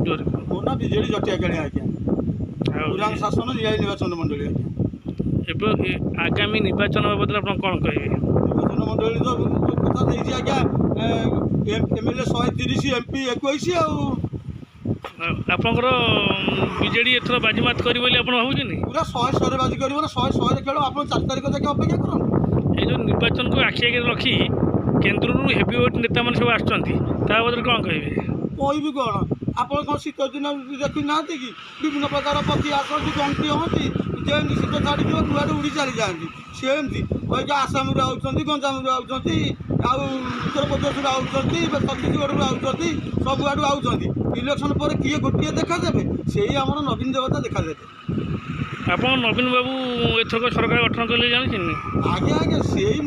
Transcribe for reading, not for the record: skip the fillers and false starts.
ମୋ ନା ବିଜେଡ଼ି ଜଟିଆକାଳି ଆଜ୍ଞା। ପୁରାଣ ଶାସନ ନିଆଇ ନିର୍ବାଚନ ମଣ୍ଡଳୀ ଆଜ୍ଞା। ଏବେ ଆଗାମୀ ନିର୍ବାଚନ ବାବଦରେ ଆପଣ କ'ଣ କହିବେ? ନିର୍ବାଚନ ମଣ୍ଡଳୀ ତ କଥା ଦେଇଛି ଆଜ୍ଞା, MLA 130, MP 21 ଆଉ। ଆପଣଙ୍କର ବିଜେଡ଼ି ଏଥର ବାଜିମାତ କରିବ ବୋଲି ଆପଣ ଭାବୁଛନ୍ତି? ପୁରା 100 ବାଜି କରିବ ନା, 100 ଖେଳ। ଆପଣ 4 ତାରିଖ ଯାକେ ଅପେକ୍ଷା କରନ୍ତୁ। ଏଇ ଯେଉଁ ନିର୍ବାଚନକୁ ଆଖି ଆଗରେ ରଖି କେନ୍ଦ୍ରରୁ ହେଭିୱେଟ୍ ନେତାମାନେ ସବୁ ଆସୁଛନ୍ତି, ତା ବାବଦରେ କ'ଣ କହିବେ? କହିବି କ'ଣ, ଆପଣ କ'ଣ ଶୀତ ଦିନ ଦେଖୁନାହାନ୍ତି କି ବିଭିନ୍ନ ପ୍ରକାର ପକ୍ଷୀ ଆସନ୍ତି, ଗଣ୍ଠି ହୁଅନ୍ତି, ଯେମିତି ଶୀତ ଛାଡ଼ିଯିବ କୁଆଡ଼େ ଉଡ଼ି ଚାଲିଯାଆନ୍ତି। ସେମିତି କହିକି ଆସାମରୁ ଆଉଛନ୍ତି, ଗଞ୍ଜାମରୁ ଆଉଛନ୍ତି, ଆଉ ଉତ୍ତରପ୍ରଦେଶରୁ ଆଉଛନ୍ତି, ଛତିଶଗଡ଼ରୁ ଆଉଛନ୍ତି, ସବୁଆଡ଼ୁ ଆଉଛନ୍ତି। ଇଲେକ୍ସନ୍ ପରେ କିଏ ଗୋଟିଏ ଦେଖାଦେବେ? ସେଇ ଆମର ନବୀନ ଦେବତା ଦେଖାଦେବେ। ଆପଣ ନବୀନ ବାବୁ ଏଥରକ ସରକାର ଗଠନ କଲେ ଜାଣିଛନ୍ତି? ଆଜ୍ଞା ସେଇ